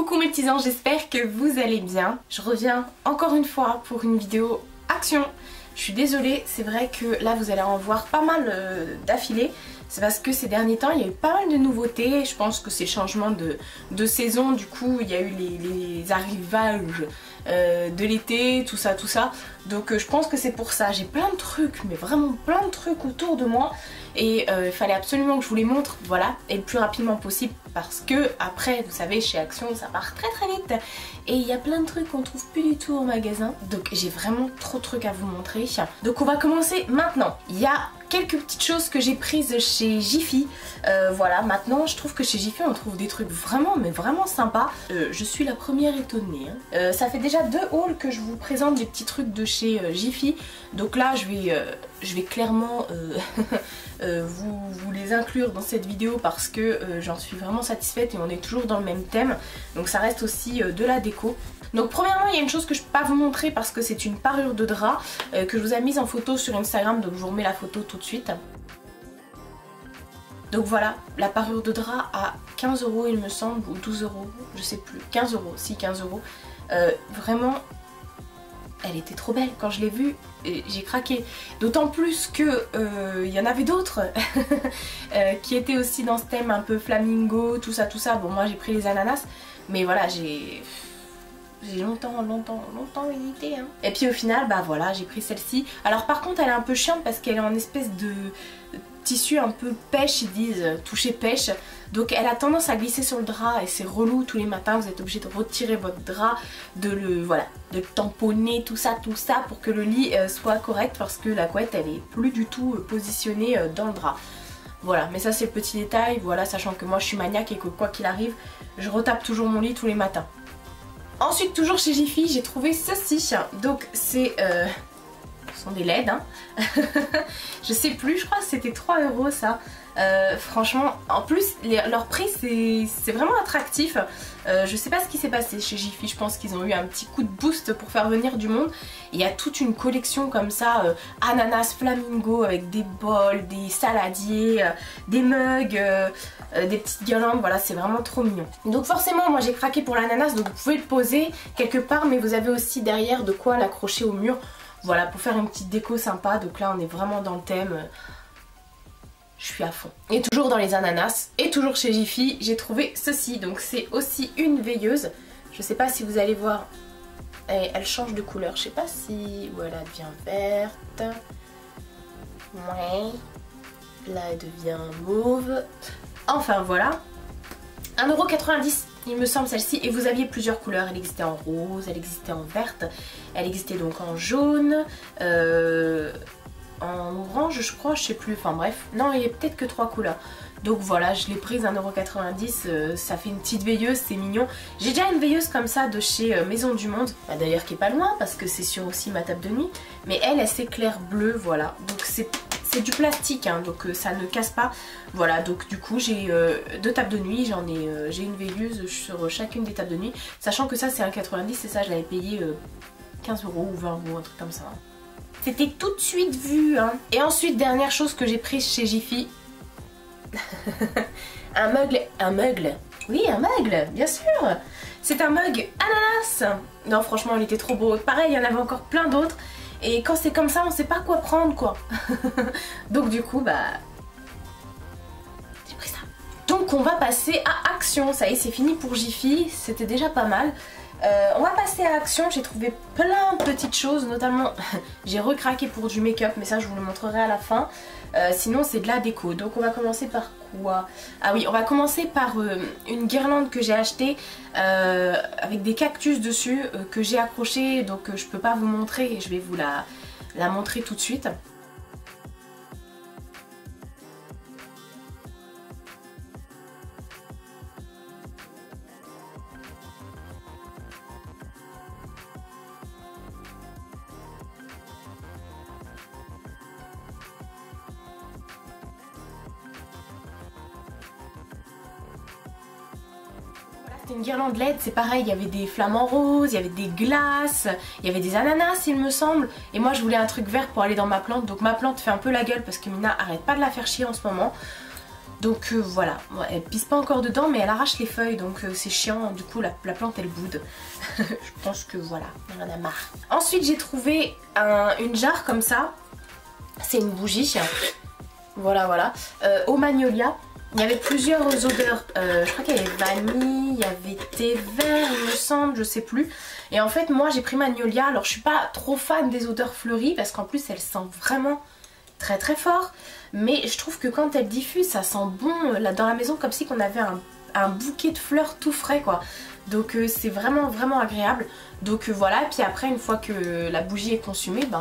Coucou mes petits anges, j'espère que vous allez bien. Je reviens encore une fois pour une vidéo action. Je suis désolée, c'est vrai que là vous allez en voir pas mal d'affilée. C'est parce que ces derniers temps il y a eu pas mal de nouveautés. Je pense que c'est le changement de saison, du coup il y a eu les arrivages de l'été, tout ça. Donc je pense que c'est pour ça. J'ai plein de trucs, mais vraiment plein de trucs autour de moi. Et il fallait absolument que je vous les montre, voilà, et le plus rapidement possible. Parce que après, vous savez, chez Action ça part très vite. Et il y a plein de trucs qu'on trouve plus du tout au magasin. Donc j'ai vraiment trop de trucs à vous montrer. Donc on va commencer maintenant. Il y a quelques petites choses que j'ai prises chez Jiffy. Voilà, maintenant je trouve que chez Jiffy on trouve des trucs vraiment sympas. Je suis la première étonnée. Ça fait déjà 2 hauls que je vous présente des petits trucs de chez Jiffy. Donc là je vais clairement vous les inclure dans cette vidéo parce que j'en suis vraiment satisfaite et on est toujours dans le même thème. Donc ça reste aussi de la déco. Donc premièrement il y a une chose que je peux pas vous montrer parce que c'est une parure de drap que je vous ai mise en photo sur Instagram, donc je vous remets la photo tout de suite. Donc voilà, la parure de drap à 15 € il me semble, ou 12 €, je sais plus, 15 €, si 15 €. Vraiment, elle était trop belle, quand je l'ai vue, j'ai craqué. D'autant plus que il y en avait d'autres qui étaient aussi dans ce thème un peu flamingo, tout ça. Bon moi j'ai pris les ananas, mais voilà j'ai longtemps hésité hein. Et puis au final bah voilà j'ai pris celle-ci. Alors par contre elle est un peu chiante parce qu'elle est en espèce de tissu un peu pêche, ils disent toucher pêche. Donc elle a tendance à glisser sur le drap et c'est relou tous les matins, vous êtes obligé de retirer votre drap, de le tamponner, tout ça pour que le lit soit correct parce que la couette elle est plus du tout positionnée dans le drap. Voilà, mais ça c'est le petit détail, voilà, sachant que moi je suis maniaque et que quoi qu'il arrive, je retape toujours mon lit tous les matins. Ensuite toujours chez Jiffy j'ai trouvé ceci, donc c'est ce sont des LED hein. Je sais plus, je crois que c'était 3 € ça. Franchement, en plus leur prix c'est vraiment attractif. Je sais pas ce qui s'est passé chez Jiffy, je pense qu'ils ont eu un petit coup de boost pour faire venir du monde. Il y a toute une collection comme ça, ananas flamingo avec des bols, des saladiers, des mugs, des petites guirlandes, voilà c'est vraiment trop mignon. Donc forcément moi j'ai craqué pour l'ananas, donc vous pouvez le poser quelque part mais vous avez aussi derrière de quoi l'accrocher au mur. Voilà, pour faire une petite déco sympa, donc là on est vraiment dans le thème, je suis à fond. Et toujours dans les ananas, et toujours chez Jiffy, j'ai trouvé ceci, donc c'est aussi une veilleuse, je sais pas si vous allez voir, elle change de couleur, je sais pas si, voilà, elle devient verte, ouais, là elle devient mauve, enfin voilà, 1,90 € il me semble celle-ci, et vous aviez plusieurs couleurs, elle existait en rose, elle existait en verte, elle existait donc en jaune, en orange je crois, je sais plus, enfin bref, non il y a peut-être que 3 couleurs. Donc voilà, je l'ai prise 1,90 €, ça fait une petite veilleuse, c'est mignon. J'ai déjà une veilleuse comme ça de chez Maison du Monde, bah, d'ailleurs qui est pas loin parce que c'est sur aussi ma table de nuit, mais elle s'éclaire bleu, voilà, donc c'est du plastique hein, donc ça ne casse pas. Voilà, donc du coup j'ai 2 tables de nuit, j'ai une veilleuse sur chacune des tables de nuit, sachant que ça c'est 1,90 € et ça je l'avais payé 15 € ou 20 €, un truc comme ça. C'était tout de suite vu hein. Et ensuite dernière chose que j'ai prise chez Jiffy, un meugle, oui un meugle, bien sûr. C'est un mug ananas. Non franchement il était trop beau, pareil il y en avait encore plein d'autres. Et quand c'est comme ça, on sait pas quoi prendre quoi. Donc du coup, bah... j'ai pris ça. Donc on va passer à Action. Ça y est, c'est fini pour Jiffy. C'était déjà pas mal. On va passer à Action. J'ai trouvé plein de petites choses. Notamment, j'ai recraqué pour du make-up. Mais ça, je vous le montrerai à la fin. Sinon, c'est de la déco. Donc on va commencer par quoi? Ah oui, on va commencer par une guirlande que j'ai achetée avec des cactus dessus que j'ai accroché. Donc je peux pas vous montrer et je vais vous la montrer tout de suite. C'était une guirlande LED, c'est pareil, il y avait des flamants roses, il y avait des glaces, il y avait des ananas il me semble. Et moi je voulais un truc vert pour aller dans ma plante, donc ma plante fait un peu la gueule parce que Mina arrête pas de la faire chier en ce moment. Donc voilà, ouais, elle pisse pas encore dedans mais elle arrache les feuilles donc c'est chiant, du coup la plante elle boude. Je pense que voilà, elle en a marre. Ensuite j'ai trouvé une jarre comme ça, c'est une bougie, voilà, au magnolia. Il y avait plusieurs odeurs, je crois qu'il y avait vanille, il y avait thé vert il me semble, je sais plus. Et en fait moi j'ai pris magnolia, alors je suis pas trop fan des odeurs fleuries parce qu'en plus elles sentent vraiment très très fort. Mais je trouve que quand elle diffuse ça sent bon là dans la maison, comme si qu'on avait un bouquet de fleurs tout frais quoi. Donc c'est vraiment vraiment agréable. Donc voilà, et puis après une fois que la bougie est consumée, ben,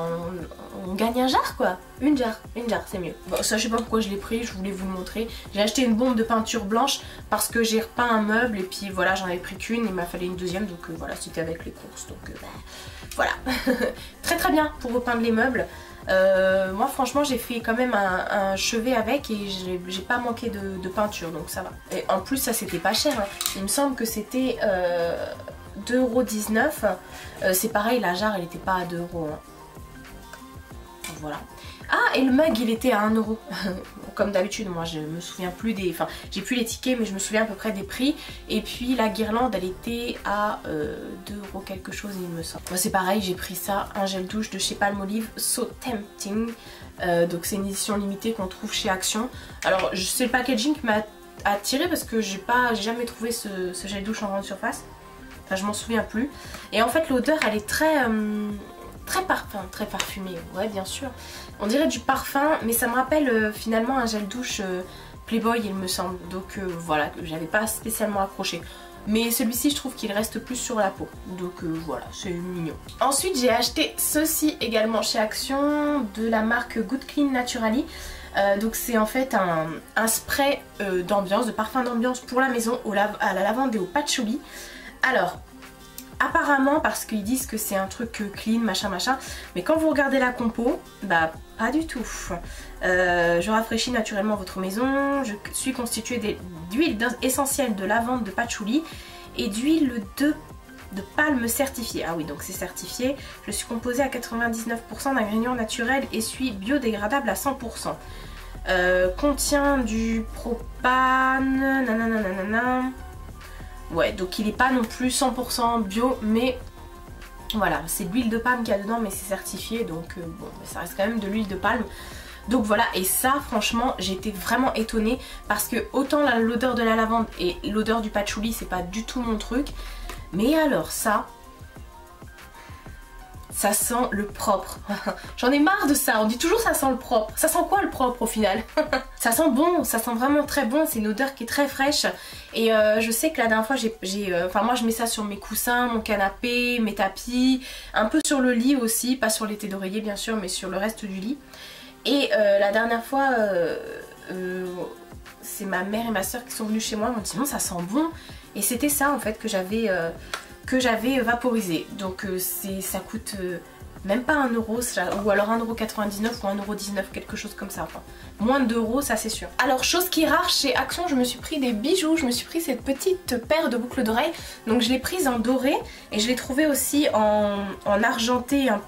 on gagne un jar quoi. Une jarre c'est mieux. Bon ça je sais pas pourquoi je l'ai pris, je voulais vous le montrer. J'ai acheté une bombe de peinture blanche parce que j'ai repeint un meuble et puis voilà j'en avais pris qu'une, il m'a fallu une deuxième donc voilà c'était avec les courses. Donc voilà. Très très bien pour repeindre les meubles. Moi franchement j'ai fait quand même un chevet avec et j'ai pas manqué de peinture donc ça va. Et en plus ça c'était pas cher hein. Il me semble que c'était 2,19 €. C'est pareil la jarre elle était pas à 2 € hein. Voilà. Ah et le mug il était à 1 €. Comme d'habitude moi je me souviens plus des... Enfin j'ai plus les tickets mais je me souviens à peu près des prix. Et puis la guirlande elle était à 2 € quelque chose il me semble. Moi c'est pareil j'ai pris ça, un gel douche de chez Palmolive So Tempting. Donc c'est une édition limitée qu'on trouve chez Action. Alors c'est le packaging qui m'a attiré parce que j'ai jamais trouvé ce gel douche en grande surface. Enfin je m'en souviens plus. Et en fait l'odeur elle est très parfumée, ouais bien sûr. On dirait du parfum mais ça me rappelle finalement un gel douche Playboy il me semble. Donc voilà, que j'avais pas spécialement accroché. Mais celui-ci je trouve qu'il reste plus sur la peau. Donc voilà, c'est mignon. Ensuite j'ai acheté ceci également chez Action de la marque Good Clean Naturally. Donc c'est en fait un spray d'ambiance, de parfum d'ambiance pour la maison à la lavande et au patchouli. Alors apparemment parce qu'ils disent que c'est un truc clean machin mais quand vous regardez la compo bah pas du tout. Je rafraîchis naturellement votre maison, je suis constituée d'huile essentielle de lavande de patchouli et d'huile de palme certifiée. Ah oui donc c'est certifié. Je suis composée à 99% d'ingrédients naturels et suis biodégradable à 100%. Contient du propane, nanana. Ouais donc il n'est pas non plus 100% bio mais voilà c'est de l'huile de palme qu'il y a dedans mais c'est certifié donc bon ça reste quand même de l'huile de palme. Donc voilà et ça franchement j'ai été vraiment étonnée parce que autant l'odeur de la lavande et l'odeur du patchouli c'est pas du tout mon truc. Mais alors ça sent le propre. J'en ai marre de ça, on dit toujours ça sent le propre. Ça sent quoi le propre au final? Ça sent bon, ça sent vraiment très bon, c'est une odeur qui est très fraîche. Et je sais que la dernière fois enfin moi je mets ça sur mes coussins, mon canapé, mes tapis, un peu sur le lit aussi, pas sur les thés d'oreiller bien sûr, mais sur le reste du lit. Et la dernière fois, c'est ma mère et ma soeur qui sont venues chez moi, ils m'ont dit non ça sent bon. Et c'était ça en fait que j'avais vaporisé. Donc ça coûte même pas 1 €, ou alors 1,99 € ou 1,19 €, quelque chose comme ça. Enfin, moins de 2 € ça c'est sûr. Alors chose qui est rare chez Action, je me suis pris des bijoux, je me suis pris cette petite paire de boucles d'oreilles. Donc je l'ai prise en doré et je l'ai trouvée aussi en argenté un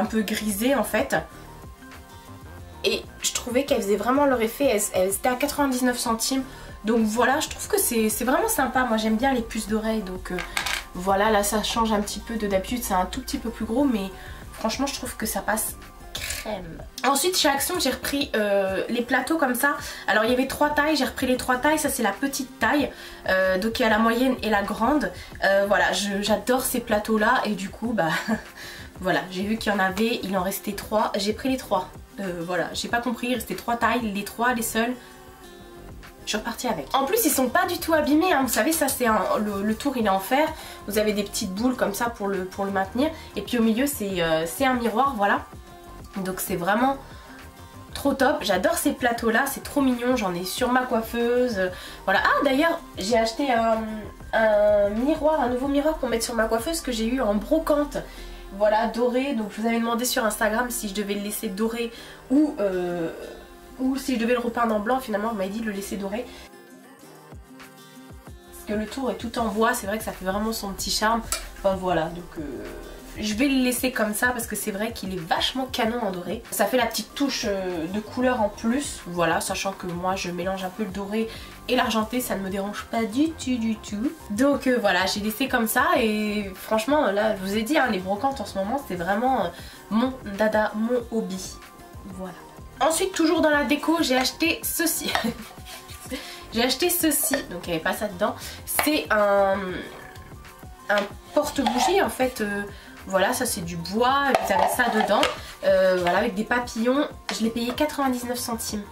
peu grisé en fait. Et je trouvais qu'elle faisait vraiment leur effet, elle était à 99 centimes. Donc voilà, je trouve que c'est vraiment sympa. Moi j'aime bien les puces d'oreilles donc voilà, là ça change un petit peu de d'habitude, c'est un tout petit peu plus gros mais franchement je trouve que ça passe crème. Ensuite chez Action j'ai repris les plateaux comme ça. Alors il y avait 3 tailles, j'ai repris les 3 tailles, ça c'est la petite taille. Donc il y a la moyenne et la grande. Voilà, j'adore ces plateaux là et du coup bah voilà, j'ai vu qu'il y en avait, il en restait 3, j'ai pris les 3. Voilà, j'ai pas compris, il restait 3 tailles, les 3, les seuls. Je suis repartie avec. En plus ils sont pas du tout abîmés hein. Vous savez ça c'est le tour il est en fer. Vous avez des petites boules comme ça pour le maintenir. Et puis au milieu c'est un miroir voilà. Donc c'est vraiment trop top. J'adore ces plateaux là, c'est trop mignon. J'en ai sur ma coiffeuse. Voilà. Ah d'ailleurs j'ai acheté un miroir, un nouveau miroir pour mettre sur ma coiffeuse que j'ai eu en brocante. Voilà doré. Donc je vous avais demandé sur Instagram si je devais le laisser doré ou si je devais le repeindre en blanc. Finalement vous m'avez dit de le laisser doré. Parce que le tour est tout en bois, c'est vrai que ça fait vraiment son petit charme. Enfin voilà, donc je vais le laisser comme ça parce que c'est vrai qu'il est vachement canon en doré. Ça fait la petite touche de couleur en plus, voilà, sachant que moi je mélange un peu le doré et l'argenté, ça ne me dérange pas du tout. Donc voilà, j'ai laissé comme ça et franchement là je vous ai dit, hein, les brocantes en ce moment c'est vraiment mon dada, mon hobby. Voilà. Ensuite, toujours dans la déco, j'ai acheté ceci. J'ai acheté ceci, donc il n'y avait pas ça dedans. C'est un porte-bougie en fait. Voilà, ça c'est du bois, vous avez ça dedans. Voilà, avec des papillons. Je l'ai payé 99 centimes.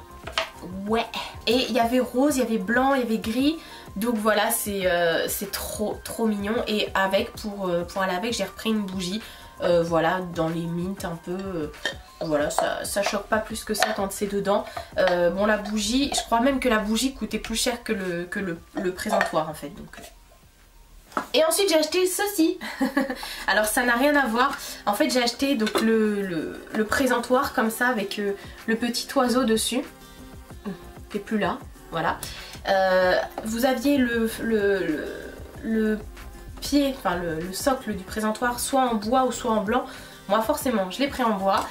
Ouais. Et il y avait rose, il y avait blanc, il y avait gris. Donc voilà, c'est trop mignon. Et avec, pour aller avec, j'ai repris une bougie. Voilà, dans les mints un peu. Voilà, ça choque pas plus que ça quand c'est dedans. Bon, la bougie, je crois même que la bougie coûtait plus cher que le présentoir en fait. Donc. Et ensuite j'ai acheté ceci. Alors ça n'a rien à voir. En fait j'ai acheté donc le présentoir comme ça avec le petit oiseau dessus. Qui est plus là, voilà. Vous aviez le pied, enfin le socle du présentoir soit en bois ou soit en blanc. Moi forcément je l'ai pris en bois.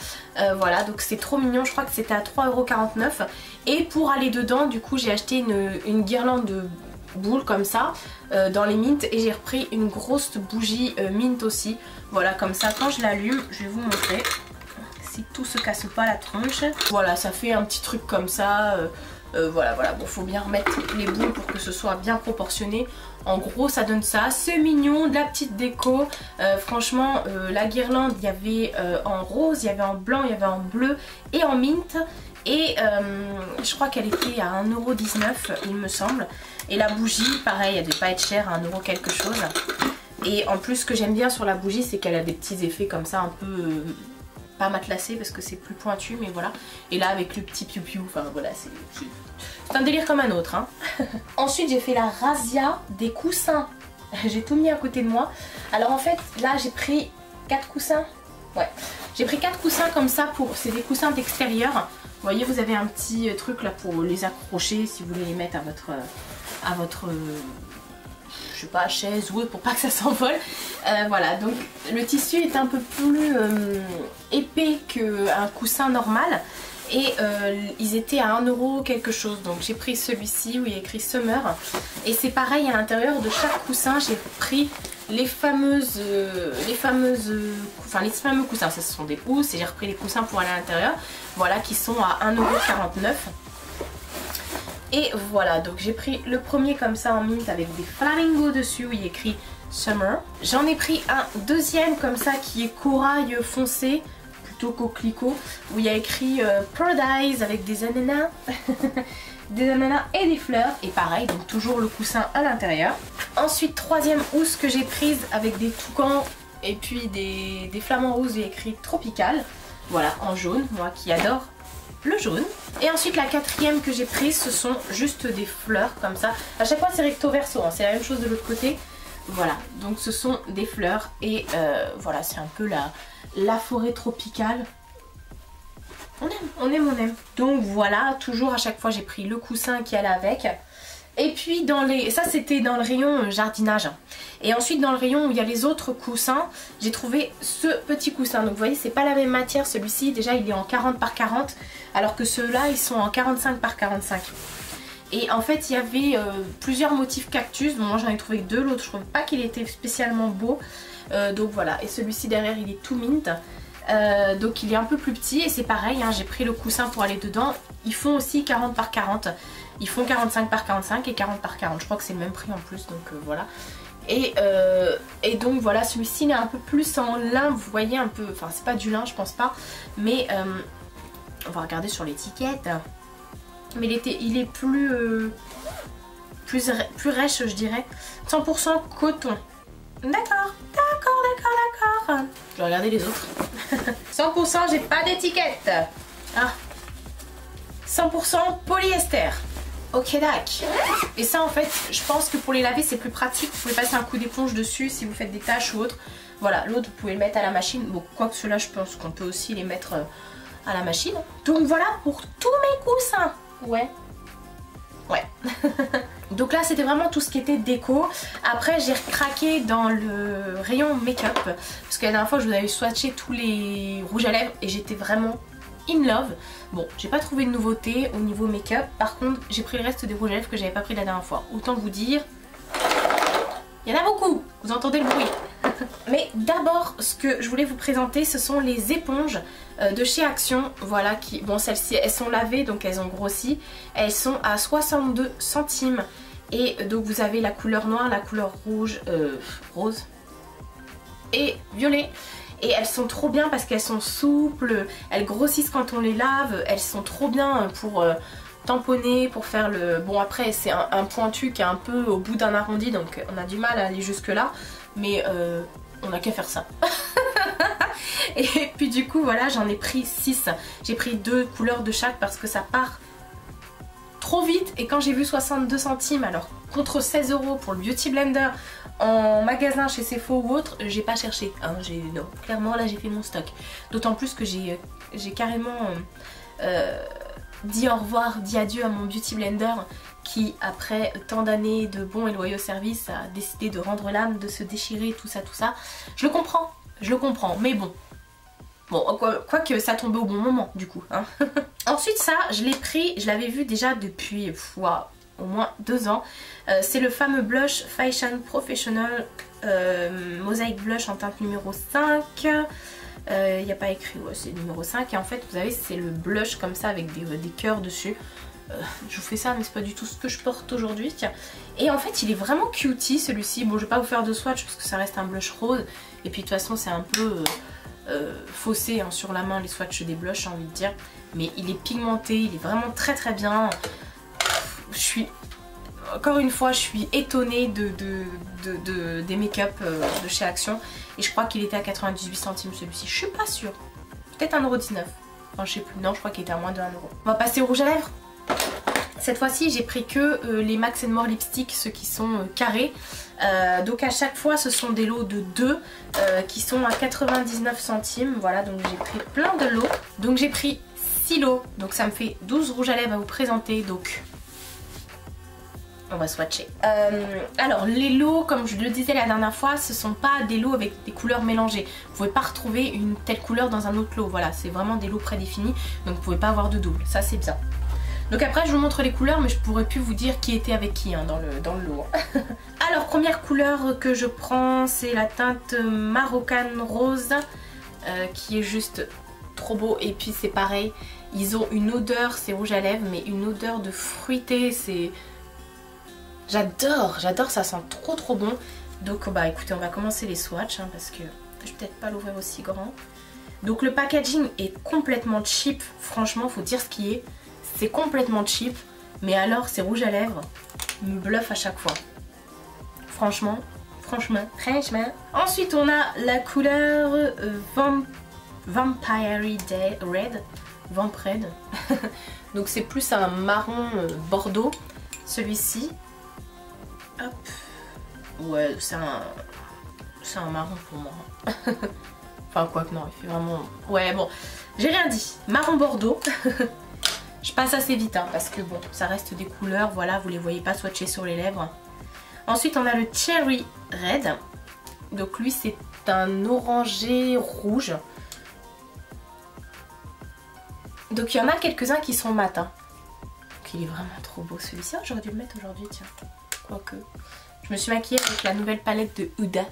Voilà, donc c'est trop mignon, je crois que c'était à 3,49 €. Et pour aller dedans du coup j'ai acheté une guirlande de boules comme ça dans les mints et j'ai repris une grosse bougie mint aussi. Voilà, comme ça quand je l'allume, je vais vous montrer si tout se casse pas la tronche. Voilà, ça fait un petit truc comme ça. Voilà, bon, faut bien remettre les boules pour que ce soit bien proportionné. En gros ça donne ça, c'est mignon, de la petite déco. Franchement la guirlande il y avait en rose, il y avait en blanc, il y avait en bleu et en mint. Et je crois qu'elle était à 1,19 € il me semble. Et la bougie pareil, elle devait pas être chère, à 1 € quelque chose. Et en plus ce que j'aime bien sur la bougie c'est qu'elle a des petits effets comme ça un peu... pas matelassé parce que c'est plus pointu, mais voilà. Et là avec le petit piou-piou, enfin voilà, c'est un délire comme un autre, hein. Ensuite j'ai fait la razzia des coussins. J'ai tout mis à côté de moi. Alors en fait là j'ai pris 4 coussins. Ouais, j'ai pris 4 coussins comme ça, c'est des coussins d'extérieur. Vous voyez, vous avez un petit truc là pour les accrocher si vous voulez les mettre à votre je sais pas, chaise ou pour pas que ça s'envole. Voilà, donc le tissu est un peu plus épais qu'un coussin normal. Et ils étaient à 1 € quelque chose. Donc j'ai pris celui-ci où il y a écrit Summer. Et c'est pareil, à l'intérieur de chaque coussin, j'ai pris les fameux coussins. Ce sont des housses et j'ai repris les coussins pour aller à l'intérieur. Voilà, qui sont à 1,49 €. Et voilà, donc j'ai pris le premier comme ça en mint avec des flamingos dessus où il y a écrit Summer. J'en ai pris un deuxième comme ça qui est corail foncé, plutôt coquelicot, où il y a écrit Paradise avec des ananas. Des ananas et des fleurs. Et pareil, donc toujours le coussin à l'intérieur. Ensuite, troisième housse que j'ai prise avec des toucans et puis des flamants roses, il y a écrit Tropical. Voilà, en jaune, moi qui adore le jaune. Et ensuite la quatrième que j'ai prise, ce sont juste des fleurs comme ça. À chaque fois c'est recto verso, hein. C'est la même chose de l'autre côté. Voilà, donc ce sont des fleurs et voilà, c'est un peu la forêt tropicale. On aime. Donc voilà, toujours à chaque fois j'ai pris le coussin qui allait avec. Et puis ça c'était dans le rayon jardinage. Et ensuite dans le rayon où il y a les autres coussins, j'ai trouvé ce petit coussin. Donc vous voyez, c'est pas la même matière, celui-ci déjà il est en 40 par 40, alors que ceux-là ils sont en 45 par 45. Et en fait il y avait plusieurs motifs cactus. Bon, moi j'en ai trouvé deux, l'autre je trouve pas qu'il était spécialement beau. Donc voilà, et celui-ci derrière il est tout mint. Donc il est un peu plus petit et c'est pareil, hein, j'ai pris le coussin pour aller dedans. Ils font aussi 40 par 40. Ils font 45 par 45 et 40 par 40. Je crois que c'est le même prix en plus, donc voilà. Et donc voilà, celui-ci il est un peu plus en lin, vous voyez un peu, enfin c'est pas du lin je pense pas, mais on va regarder sur l'étiquette. Mais il est plus rêche je dirais. 100% coton. D'accord. Je vais regarder les autres. 100% j'ai pas d'étiquette. Ah. 100% polyester. Ok, dac. Et ça en fait, je pense que pour les laver c'est plus pratique. Vous pouvez passer un coup d'éponge dessus si vous faites des tâches ou autre. Voilà, l'autre vous pouvez le mettre à la machine. Bon, quoique ceux-là je pense qu'on peut aussi les mettre à la machine. Donc voilà pour tous mes coussins. Ouais. Donc là c'était vraiment tout ce qui était déco. Après j'ai craqué dans le rayon make-up parce que la dernière fois je vous avais swatché tous les rouges à lèvres et j'étais vraiment in love. Bon, j'ai pas trouvé de nouveauté au niveau make-up. Par contre j'ai pris le reste des rouges à lèvres que j'avais pas pris la dernière fois. Autant vous dire, il y en a beaucoup, vous entendez le bruit. Mais d'abord ce que je voulais vous présenter ce sont les éponges de chez Action. Voilà, qui, bon celles-ci elles sont lavées donc elles ont grossi. Elles sont à 62 centimes. Et donc vous avez la couleur noire, la couleur rouge, rose et violet. Et elles sont trop bien parce qu'elles sont souples, elles grossissent quand on les lave. Elles sont trop bien pour tamponner, pour faire le... Bon après c'est un pointu qui est un peu au bout d'un arrondi donc on a du mal à aller jusque là. Mais on n'a qu'à faire ça. Et puis du coup voilà, j'en ai pris 6. J'ai pris 2 couleurs de chaque parce que ça part trop vite. Et quand j'ai vu 62 centimes alors contre 16 € pour le Beauty Blender en magasin chez Sephora ou autre, j'ai pas cherché hein, non, clairement là j'ai fait mon stock. D'autant plus que j'ai carrément dit au revoir, dit adieu à mon Beauty Blender qui après tant d'années de bons et loyaux services a décidé de rendre l'âme, de se déchirer, tout ça. Je le comprends, mais bon. Bon, quoique ça tombait au bon moment du coup. Hein. Ensuite ça, je l'ai pris, je l'avais vu déjà depuis au moins 2 ans. C'est le fameux blush Fashion Professional Mosaic Blush en teinte numéro 5. Il n'y a pas écrit, ouais, c'est numéro 5. Et en fait, vous savez, c'est le blush comme ça avec des cœurs dessus. Je vous fais ça, mais c'est pas du tout ce que je porte aujourd'hui. Et en fait, il est vraiment cutie celui-ci. Bon, je vais pas vous faire de swatch parce que ça reste un blush rose. Et puis de toute façon, c'est un peu faussé hein, sur la main les swatchs des blushs, j'ai envie de dire. Mais il est pigmenté, il est vraiment très très bien. Encore une fois, je suis étonnée des make-up de chez Action. Et je crois qu'il était à 98 centimes celui-ci. Je suis pas sûre. Peut-être 1,19 €. Enfin, je sais plus. Non, je crois qu'il était à moins de 1 €. On va passer au rouge à lèvres. Cette fois-ci, j'ai pris que les Max & More lipsticks, ceux qui sont carrés. Donc à chaque fois, ce sont des lots de 2 qui sont à 99 centimes. Voilà, donc j'ai pris plein de lots. Donc j'ai pris 6 lots. Donc ça me fait 12 rouges à lèvres à vous présenter. Donc on va swatcher. Alors les lots, comme je le disais la dernière fois, ce sont pas des lots avec des couleurs mélangées. Vous pouvez pas retrouver une telle couleur dans un autre lot. Voilà, c'est vraiment des lots prédéfinis. Donc vous pouvez pas avoir de double. Ça c'est bien. Donc après je vous montre les couleurs mais je pourrais plus vous dire qui était avec qui hein, dans le lot. Alors première couleur que je prends c'est la teinte Marocain Rose qui est juste trop beau. Et puis c'est pareil, ils ont une odeur, c'est rouge à lèvres mais une odeur de fruité, c'est... J'adore, ça sent trop bon. Donc bah écoutez, on va commencer les swatchs hein, parce que je vais peut-être pas l'ouvrir aussi grand. Donc le packaging est complètement cheap, franchement faut dire ce qui est. C'est complètement cheap, mais alors ces rouges à lèvres me bluffent à chaque fois. Franchement. Ensuite on a la couleur Vampire Red. Vamp Red. Donc c'est plus un marron bordeaux. Celui-ci. Hop. Ouais, c'est un marron pour moi. Enfin quoi que non, il fait vraiment... Ouais bon, j'ai rien dit. Marron bordeaux. Je passe assez vite hein, parce que bon, ça reste des couleurs, voilà, vous les voyez pas swatcher sur les lèvres. Ensuite on a le Cherry Red. Donc lui c'est un orangé rouge. Donc il y en a quelques-uns qui sont mat. Hein. Donc il est vraiment trop beau celui-ci. J'aurais dû le mettre aujourd'hui, tiens. Quoique. Je me suis maquillée avec la nouvelle palette de Huda.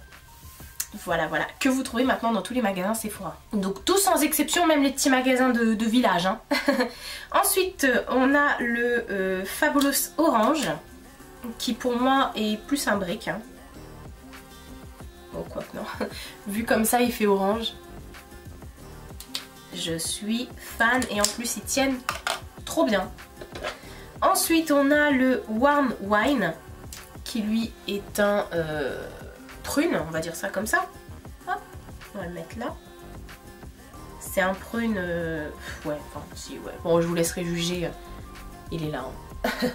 Voilà, que vous trouvez maintenant dans tous les magasins Sephora. Donc tous sans exception, même les petits magasins de village. Hein. Ensuite, on a le Fabulous Orange, qui pour moi est plus un brick. Hein. Bon, quoi que non. Vu comme ça, il fait orange. Je suis fan et en plus, ils tiennent trop bien. Ensuite, on a le Warm Wine, qui lui est un... prune, on va dire ça comme ça. Hop, on va le mettre là. C'est un prune... ouais, enfin si, ouais. Bon, je vous laisserai juger. Il est là. Hein.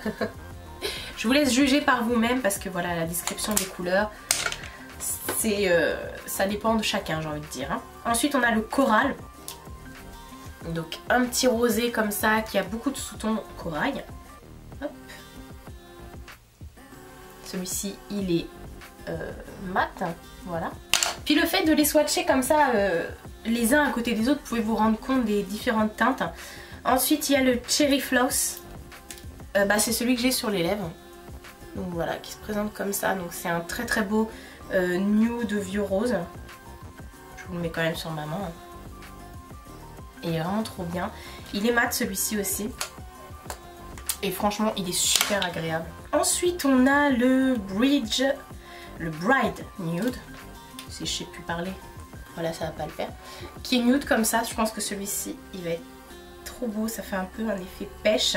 Je vous laisse juger par vous-même parce que voilà, la description des couleurs, c'est ça dépend de chacun, j'ai envie de dire. Hein. Ensuite, on a le coral. Donc, un petit rosé comme ça qui a beaucoup de sous-tons corail. Hop. Celui-ci, il est mat, voilà. Puis le fait de les swatcher comme ça, les uns à côté des autres, vous pouvez vous rendre compte des différentes teintes. Ensuite, il y a le Cherry Floss. C'est celui que j'ai sur les lèvres. Donc voilà, qui se présente comme ça. Donc c'est un très très beau nude vieux rose. Je vous le mets quand même sur ma main. Il est vraiment trop bien. Il est mat celui-ci aussi. Et franchement, il est super agréable. Ensuite, on a le Bride Nude. Si je sais plus parler, voilà, ça va pas le faire. Qui est nude comme ça. Je pense que celui-ci, il va être trop beau. Ça fait un peu un effet pêche.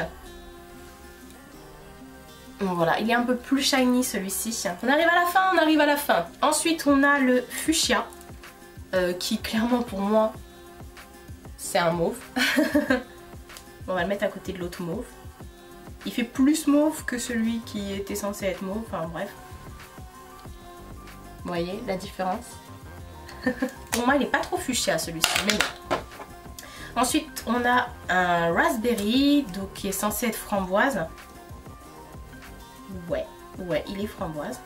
Donc voilà, il est un peu plus shiny celui-ci. On arrive à la fin, Ensuite, on a le Fuchsia. Qui, clairement, pour moi, c'est un mauve. On va le mettre à côté de l'autre mauve. Il fait plus mauve que celui qui était censé être mauve, enfin bref. Vous voyez la différence? Pour moi il n'est pas trop fuchsia celui-ci, mais bon. Ensuite on a un raspberry, donc qui est censé être framboise. Ouais, il est framboise.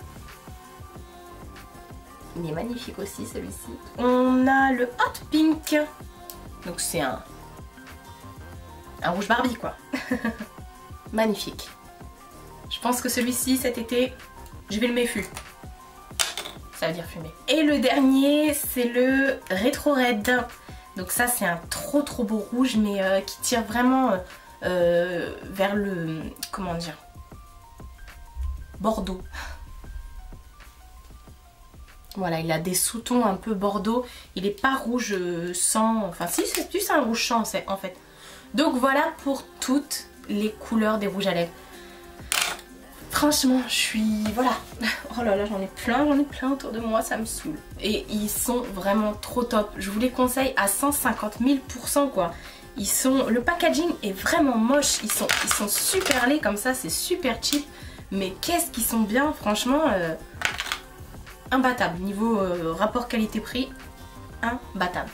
Il est magnifique aussi celui-ci. On a le hot pink. Donc c'est un rouge Barbie quoi. Magnifique. Je pense que celui-ci cet été, je vais le méfu. Ça veut dire fumer. Et le dernier, c'est le Retro Red. Donc ça, c'est un trop beau rouge, mais qui tire vraiment vers le... comment dire, bordeaux. Voilà, il a des sous-tons un peu bordeaux. Il n'est pas rouge sang. Enfin, si, c'est plus un rouge sang en fait. Donc voilà pour toutes les couleurs des rouges à lèvres. Franchement, je suis... voilà. Oh là là, j'en ai plein autour de moi, ça me saoule. Et ils sont vraiment trop top. Je vous les conseille à 150 000% quoi. Ils sont... le packaging est vraiment moche. Ils sont super laids comme ça, c'est super cheap. Mais qu'est-ce qu'ils sont bien, franchement... imbattable. Niveau rapport qualité-prix, imbattable.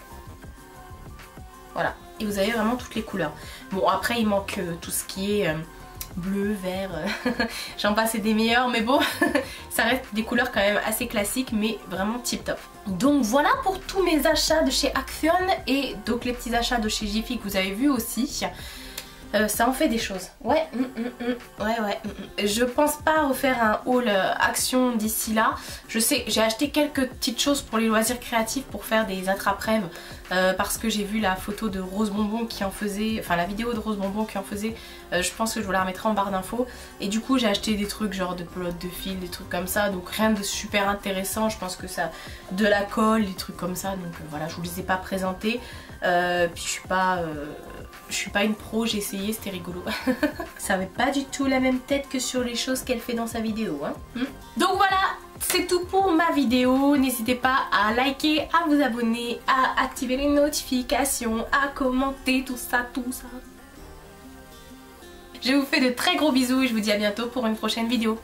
Voilà. Et vous avez vraiment toutes les couleurs. Bon, après, il manque tout ce qui est bleu, vert, j'en passe et des meilleurs. Mais bon, ça reste des couleurs quand même assez classiques, mais vraiment tip top. Donc voilà pour tous mes achats de chez Action. Et donc les petits achats de chez Jiffy que vous avez vu aussi. Ça en fait des choses. Ouais, Je pense pas refaire un haul Action d'ici là. Je sais, j'ai acheté quelques petites choses pour les loisirs créatifs pour faire des attrape-rêves parce que j'ai vu la photo de Rose Bonbon qui en faisait, enfin la vidéo de Rose Bonbon qui en faisait. Je pense que je vous la remettrai en barre d'infos. Et du coup j'ai acheté des trucs genre de pelotes de fil, des trucs comme ça. Donc rien de super intéressant. Je pense que ça, de la colle, des trucs comme ça. Donc voilà, je vous les ai pas présentés. Puis je suis pas une pro, j'ai essayé, c'était rigolo. Ça avait pas du tout la même tête que sur les choses qu'elle fait dans sa vidéo. Donc voilà, c'est tout pour ma vidéo. N'hésitez pas à liker, à vous abonner, à activer les notifications, à commenter, tout ça. Je vous fais de très gros bisous et je vous dis à bientôt pour une prochaine vidéo.